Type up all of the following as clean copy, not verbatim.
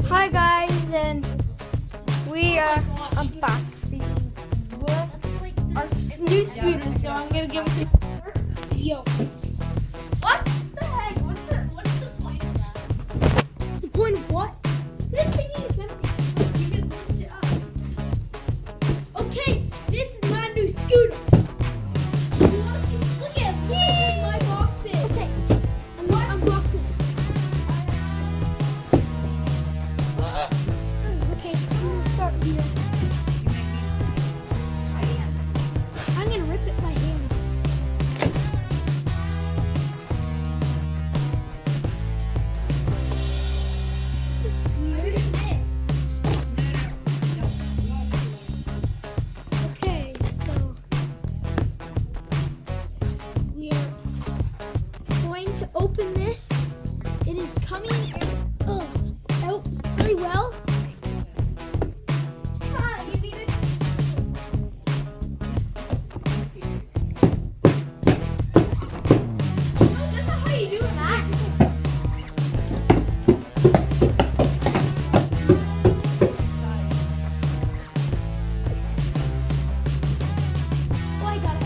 Hi guys, and we are unboxing our new scooter. So I'm gonna give it to Yo. What the heck? What's the point of that? What's the point of what? This thingy is empty. You can lift it up. Okay, this is my new scooter. Look at my box is. Okay, I'm gonna unbox this. Okay, I'm gonna start here. I'm gonna rip it by hand. This is weird. Okay, so we are going to open this. It is coming out really well. You need it. Oh, that's not how you do that. Oh, I got it.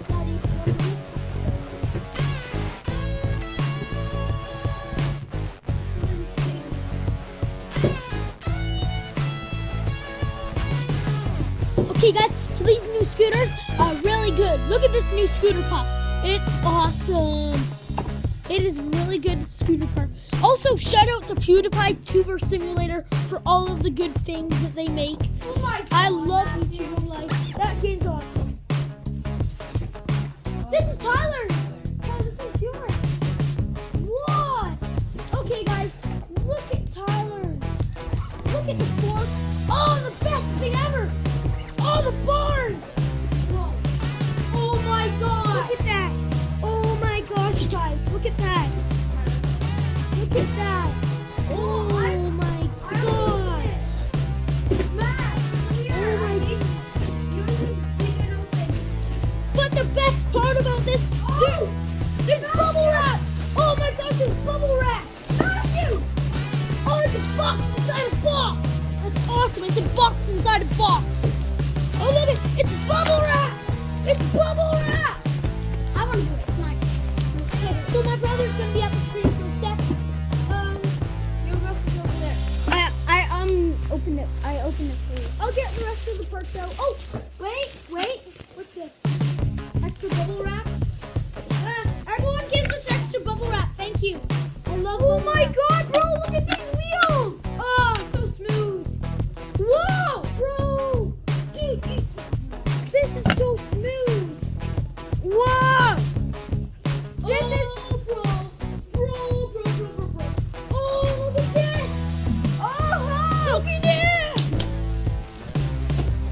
Daddy, okay guys, so these new scooters are really good. Look at this new scooter pop. It's awesome. It is really good scooter pop. Also, shout out to PewDiePie Tuber Simulator for all of the good things that they make. Oh my God, I love YouTuber life. That game's awesome. This is Tyler's. Oh, this is yours. What? Okay guys, look at Tyler's. Look at the fork. Oh, the best thing ever. Oh, the bars! Whoa. Oh my God! Look at that! Oh my gosh, guys! Look at that! Look at that! Oh my God! Oh my! But the best part about this, there's bubble wrap! Oh my gosh, there's bubble wrap! Oh, it's a box inside a box! That's awesome! It's a box inside a box! Oh, look at it! It's bubble wrap! It's bubble wrap! I want to do it. Come on. Okay, so my brother's going to be at the screen for a sec. Your rest is over there. I opened it for you. I'll get the rest of the parts out. Oh, wait. What's this? Extra bubble wrap? Everyone gives us extra bubble wrap. Thank you. I love bubble wrap. Oh my God, bro! Look at these wheels! Oh, so smooth. Whoa, bro! This is so smooth. Whoa! This is bro. Oh, look at this. Oh, look at this.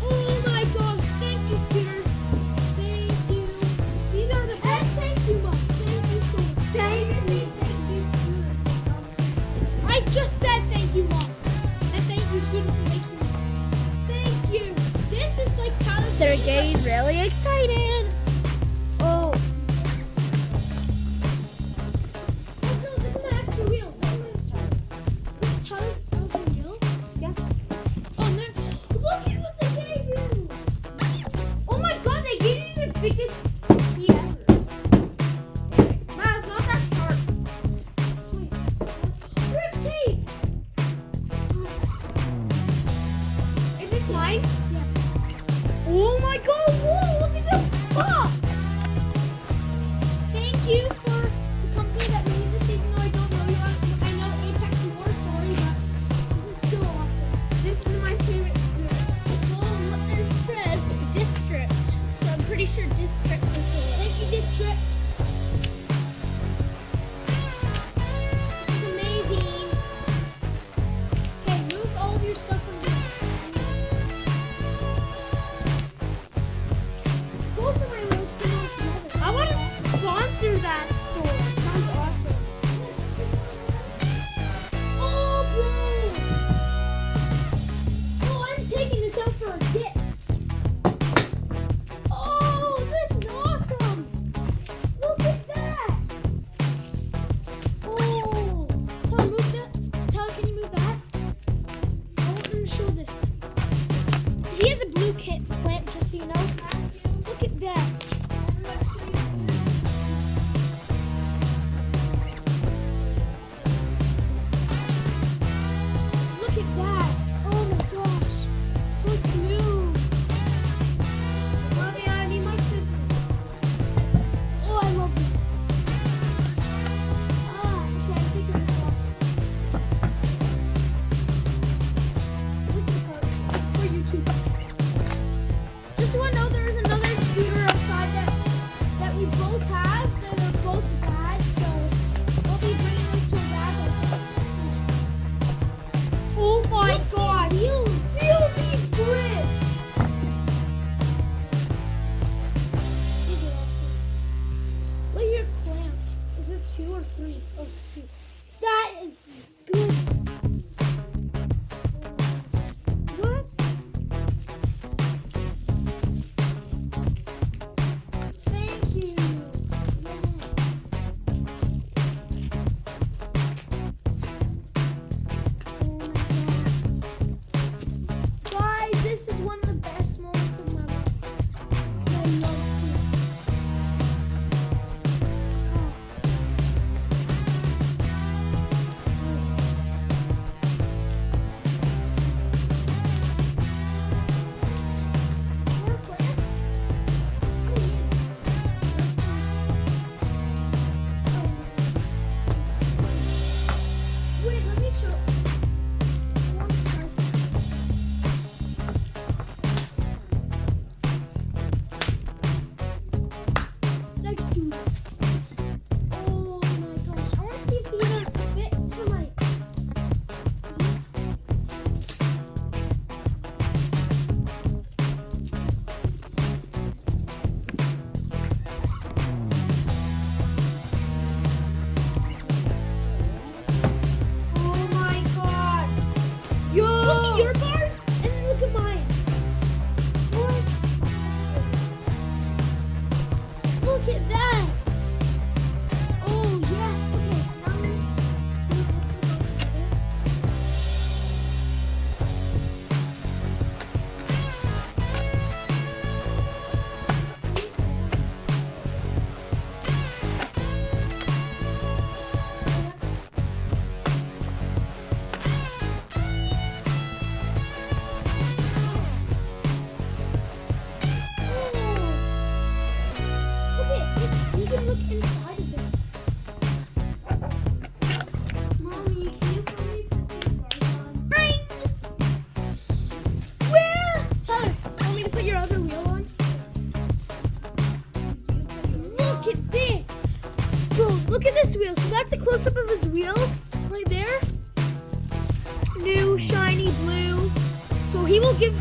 Oh my gosh! Thank you, scooters. Thank you. These are the best. Thank you, Mom. Thank you so much. Thank you, scooters. I just said thank you, Mom. And thank you, scooters, for making this. Thank you. This is like Tyler's. They're getting really excited. Oh. Oh no, this is my extra wheel. This is Tyler's extra wheel. Yeah. Oh man, look at what they gave you. Oh my God, they gave you the biggest key ever. Wow, it's not that sharp. Wait. Grip tape. Is this mine? Yeah. Oh my God! Whoa! Look at this box! we will give.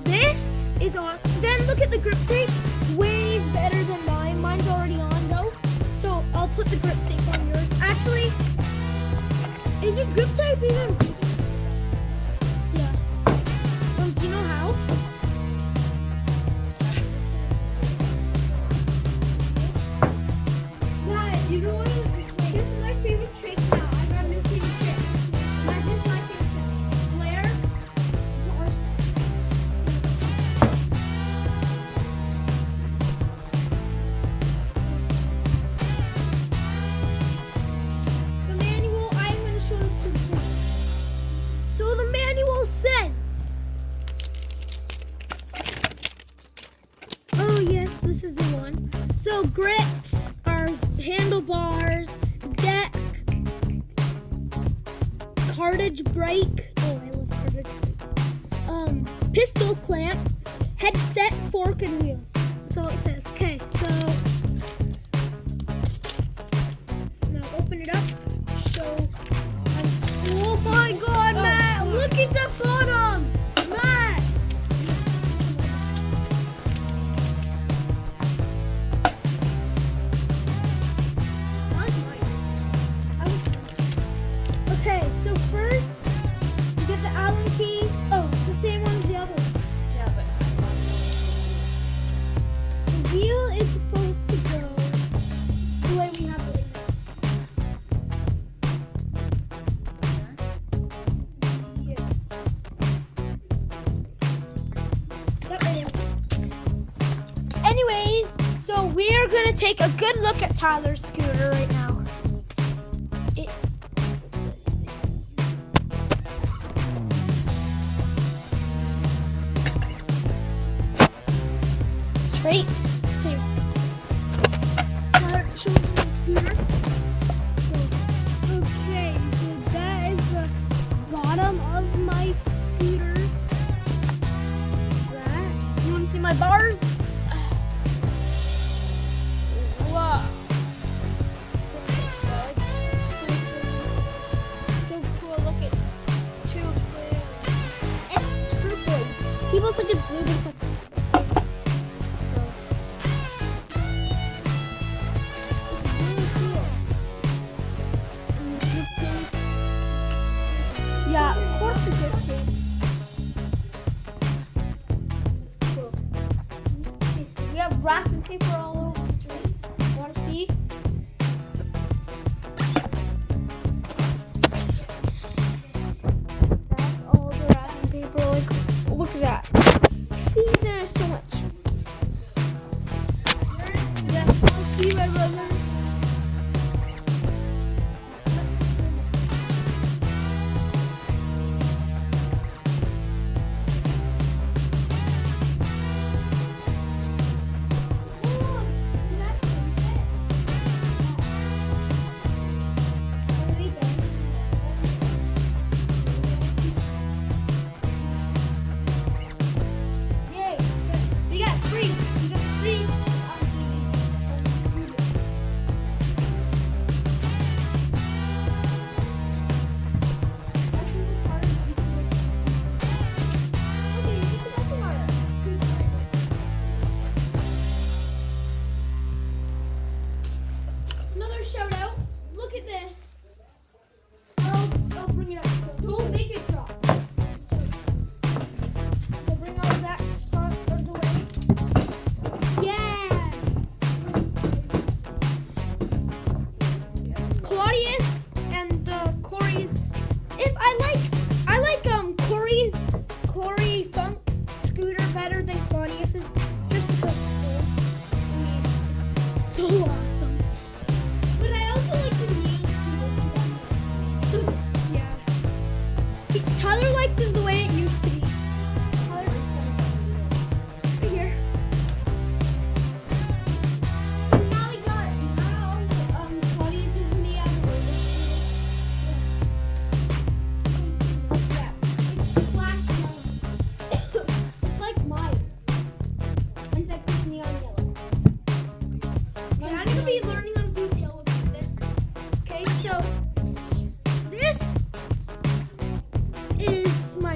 This is on. Then look at the grip tape. Way better than mine. Mine's already on though. So I'll put the grip tape on yours. Actually, is your grip tape even? Yeah. Do you know how? Dad, you know what? This is my favorite trick now. I got a new favorite trick. This is my favorite trick. Blair. The manual, I'm going to show this to the kids. So the manual says, oh yes, this is the one. So grips are handlebars, deck, cartridge brake. Oh, I love cartridge brakes. Pistol clamp, headset, fork, and wheels. That's all it says. Okay, so now open it up. Show. Oh my God, Matt! Look at the bottom, Matt. Okay, so first you get the Allen key. Oh, it's the same one as the other one. Yeah, but The wheel is supposed to go the way we have it right now. Yes. That way is. Anyways, so we're gonna take a good look at Tyler's scooter right now. Straight. Okay. Tyler, show me the scooter. Okay, so that is the bottom of my scooter. That. You want to see my bars? Wow. So cool. Look at two. It's purple. People think it's blue, but it's like. Yeah, of course it's good tape. It's cool. Okay, so we have wrapping paper all over the street. Want to see? That's all the wrapping paper. Like, look at that. See, there's so much. Yeah, I'll see my brother. Yay! We got three. We got three. Another shout out. Look at this. I'll bring it up. Don't make it drop. So bring all that part of the way. Yes. Claudius and Corey's. If I like Corey Funk's scooter better than Claudius's, just because it's cool. I mean, it's so awesome. But I also like the name scooter. Yeah. Tyler likes it the way it used to be. Tyler right here. Now we got it. Now Claudius is in the other way. Yeah. It's splash yellow. It's like mine. Except it's neon yellow. Okay, I'm gonna be learning how to do tail whips with this. Okay, so this is my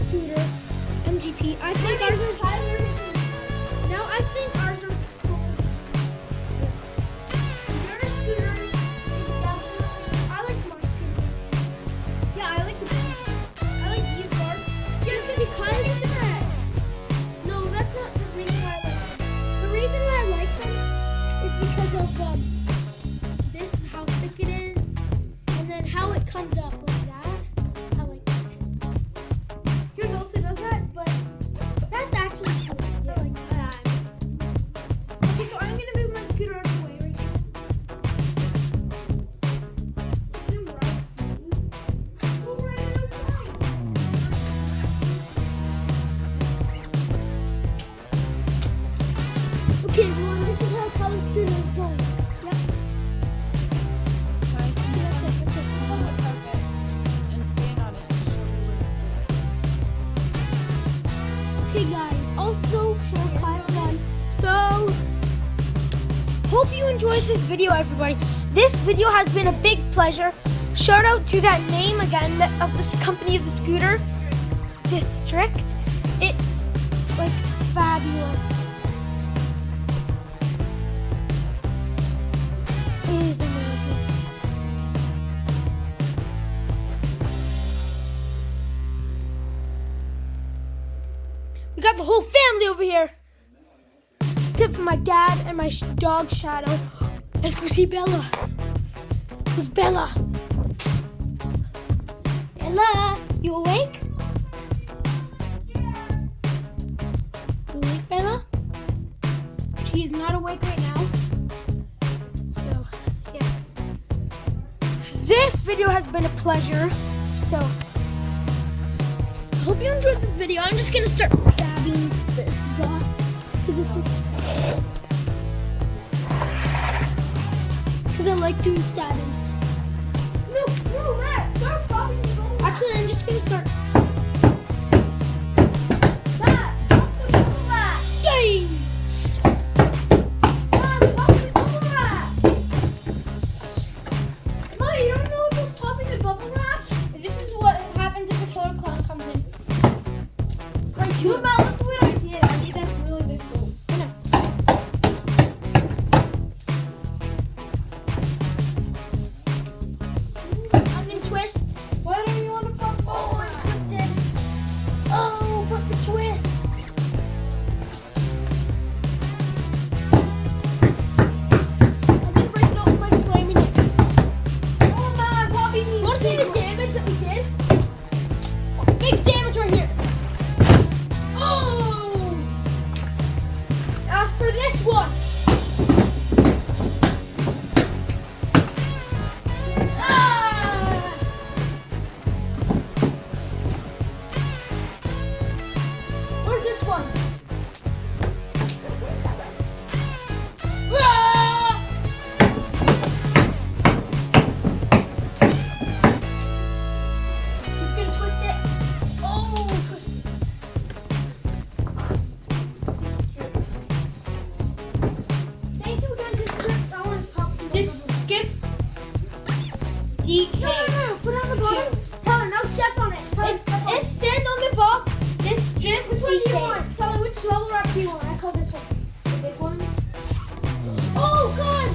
scooter, MGP. I think ours is. No, I think ours is. Your scooter is definitely. I like more scooters. Yeah, I like the bars. I like these bars. Just because. No, that's not the reason why I like them. The reason why I like them is because of this, how thick it is, and then how it comes up like that. I like that. Yours also does that, but that's actually cool. Yeah, like that. Okay, so I'm gonna move my scooter out of the way right now. Zoom right. Go right outside. Okay, everyone, this is how color scooter is going. Yep. That's That's it. That's it. on the carpet and stand on it and show me where Okay, guys. Also for part one. So, hope you enjoyed this video, everybody. This video has been a big pleasure. Shout out to that name again of the company of the scooter, District. It's like fabulous. It is amazing. We got the whole family over here. Except for my dad and my dog Shadow. Let's go see Bella. Where's Bella? Bella, you awake? You awake, Bella? She is not awake right now. So, yeah. This video has been a pleasure. So, hope you enjoyed this video. I'm just gonna start grabbing this box because I like doing stabbing. No, Matt, start popping the bubble. Actually, I'm just gonna start. Matt, pop the bubble wrap. Yay! Mom, pop the bubble wrap. Mom, you don't know about popping the bubble wrap? This is what happens if the killer clown comes in. Right, You about look what I did. I did that really big hole. I know. I'm gonna twist. Why don't you want to pop the bubble Oh, wrap? it's twisted. Oh, but the twist. I'm gonna break it open by slamming it. Oh, Mom, popping these. Want to see the damage that we did? Big damage right here. Oh! After this one. Ah! Where's this one? Ah! He's gonna twist it. Oh, twist. Thank you again, District. I want to pop some. Skip. DK. No, put it on the bottom. Tell her, now step on it. Tell her, step on it. It's stand on the box. District. Which one do you DK. want? Tell her which bubble wrap do you want. I call this one. The big one. Oh God!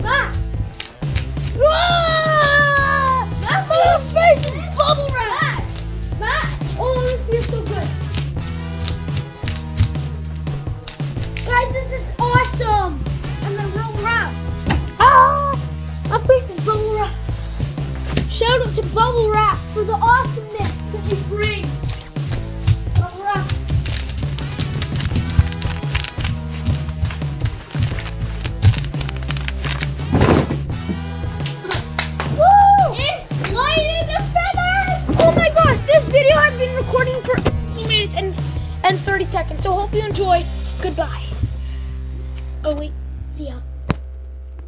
Matt! Ah! That's My face is bubble wrap. Matt! Oh, this feels so good. Guys, this is awesome. And the real wrap. Ah! My face is bubble wrap. Shout out to Bubble Wrap for the awesomeness that you bring. Bubble Wrap. Woo! It's lighted a feather! Oh my gosh, this video has been recording for 8 minutes and 30 seconds, so hope you enjoy. Goodbye. Oh wait, see ya.